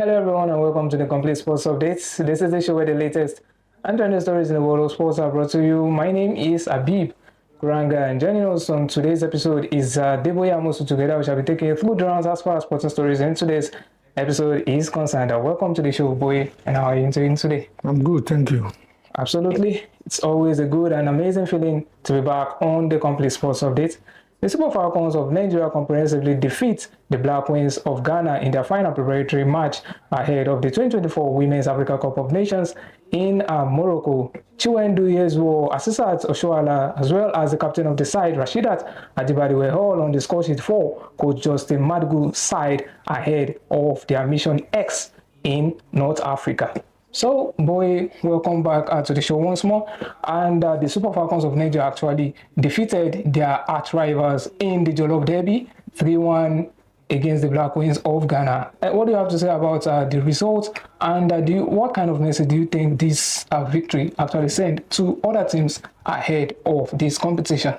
Hello everyone and welcome to the Complete Sports Updates. This is the show where the latest and trending stories in the world of sports are brought to you. My name is Abib Kuranga and joining us on today's episode is Deboya Amosu. Together we shall be taking you through the rounds as far as sporting stories in today's episode is concerned. Welcome to the show, boy, and how are you doing today? I'm good, thank you. Absolutely. It's always a good and amazing feeling to be back on the Complete Sports Update. The Super Falcons of Nigeria comprehensively defeat the Black Queens of Ghana in their final preparatory match ahead of the 2024 Women's Africa Cup of Nations in Morocco. Chiwendu Yezuo, Asisat Oshoala, as well as the captain of the side, Rasheedat Ajibade, were all on the score sheet for Coach Justin Madugu's side ahead of their Mission X in North Africa. So, boy, welcome back to the show once more. And the Super Falcons of Nigeria actually defeated their arch rivals in the Jollof Derby, 3-1 against the Black Queens of Ghana. What do you have to say about the result? And what kind of message do you think this victory actually sent to other teams ahead of this competition?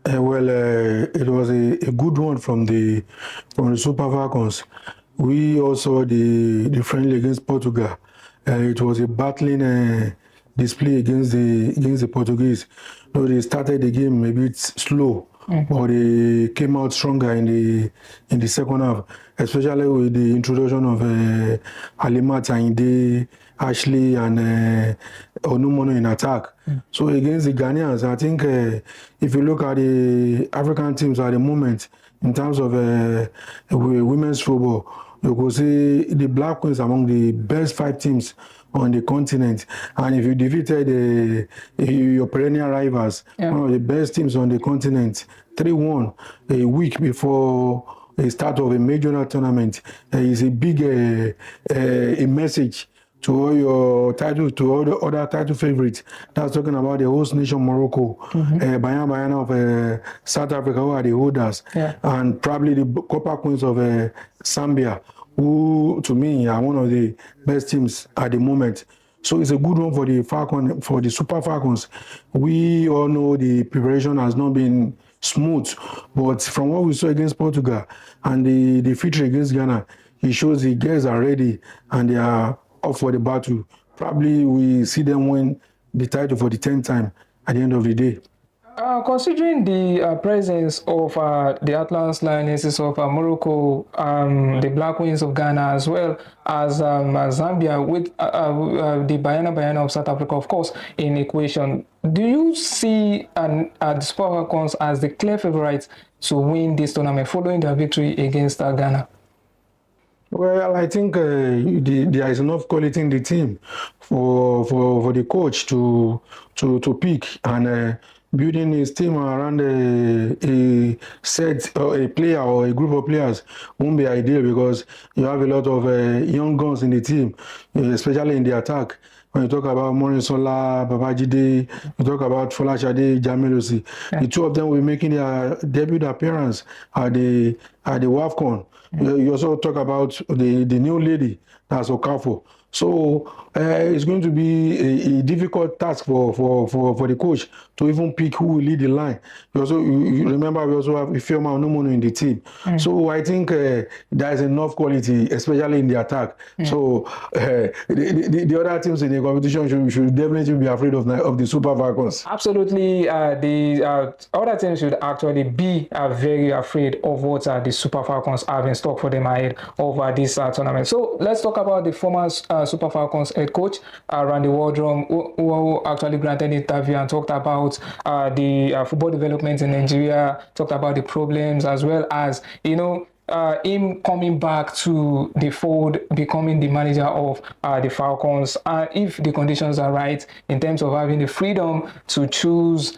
It was a good one from the Super Falcons. We also the friendly against Portugal. It was a battling display against the Portuguese. Though they started the game a bit slow, but they came out stronger in the second half, especially with the introduction of Halima Tainde, Ashley, and Onumono in attack. So against the Ghanaians, I think if you look at the African teams at the moment, in terms of women's football, you could see the Black Queens among the best 5 teams on the continent. And if you defeated your perennial rivals, one of the best teams on the continent, 3-1 a week before the start of a major tournament, is a big a message to all your titles, to all the other title favorites. That's talking about the host nation Morocco, Bayana of South Africa, who are the holders, and probably the Copper Queens of Zambia, who to me are one of the best teams at the moment. So it's a good one for the Super Falcons. We all know the preparation has not been smooth, but from what we saw against Portugal and the victory against Ghana, it shows the girls are ready and they are up for the battle. Probably we see them win the title for the 10th time at the end of the day. Considering the presence of the Atlas Lionesses of Morocco, the Black Queens of Ghana, as well as Zambia, with the Bayana of South Africa, of course, in equation, do you see the Super Falcons as the clear favorites to win this tournament following their victory against Ghana? Well, I think there is enough quality in the team for the coach to pick, and building his team around a set or a player or a group of players won't be ideal, because you have a lot of young guns in the team, especially in the attack. When you talk about Morisola, Babajide, you talk about Folashade, Jamilosi, the two of them will be making their debut appearance at the WAFCON. You also talk about the new lady, that's Okafor. So it's going to be a difficult task for the coach to even pick who will lead the line. You remember we also have Ifeoma Onumono in the team. So I think there is enough quality, especially in the attack. So the other teams in the competition should definitely be afraid of the Super Falcons. Absolutely, the other teams should actually be very afraid of what the Super Falcons have in stock for them ahead of this tournament. So let's talk about the former Super Falcons head coach, Randy Waldrum, who actually granted an interview and talked about the football development in Nigeria, talked about the problems, as well as, him coming back to the fold, becoming the manager of the Falcons, if the conditions are right in terms of having the freedom to choose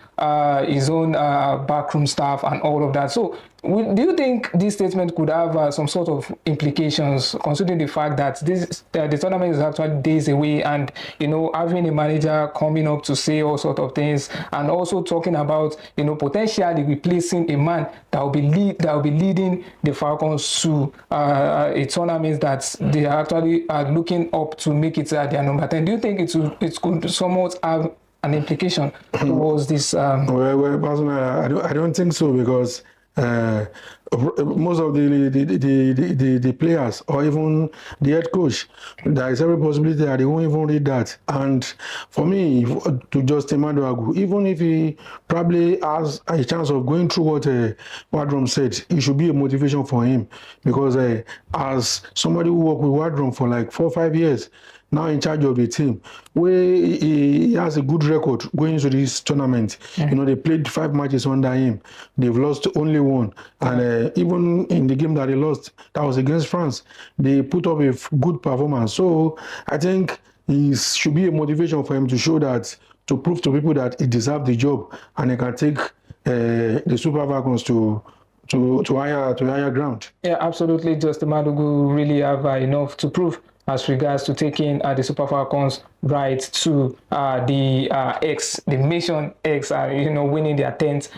his own backroom staff and all of that. So do you think this statement could have some sort of implications, considering the fact that the tournament is actually days away, and having a manager coming up to say all sorts of things, and also talking about potentially replacing a man that will be leading the Falcons to a tournament that they are actually looking up to make it their number 10? Do you think it could somewhat have an implication towards this? Well, personally, I don't think so, because most of the players or even the head coach, there is every possibility that they won't even read that. And for me, to Justin Madugu, even if he probably has a chance of going through what Wadrom said, it should be a motivation for him, because as somebody who worked with Wadrom for like 4 or 5 years, now in charge of the team, where he has a good record going into this tournament. You know, they played 5 matches under him. They've lost only 1. And even in the game that they lost, that was against France, they put up a good performance. So I think it should be a motivation for him to show that, to prove to people that he deserves the job and he can take the Super Falcons to higher ground. Yeah, absolutely. Justin Madugu really have enough to prove as regards to taking the Super Falcons right to the Mission X, winning their 10th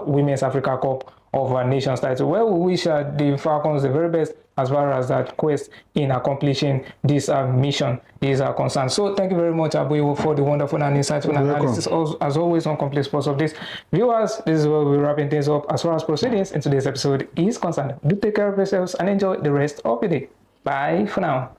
Women's Africa Cup of Nations title. Well, we wish the Falcons the very best as far as that quest in accomplishing this mission is concerned. So thank you very much, Abu, for the wonderful and insightful analysis, as always, on Complete Sports of this. Viewers, this is where we're wrapping things up as far as proceedings in today's episode is concerned. Do take care of yourselves and enjoy the rest of the day. Bye for now.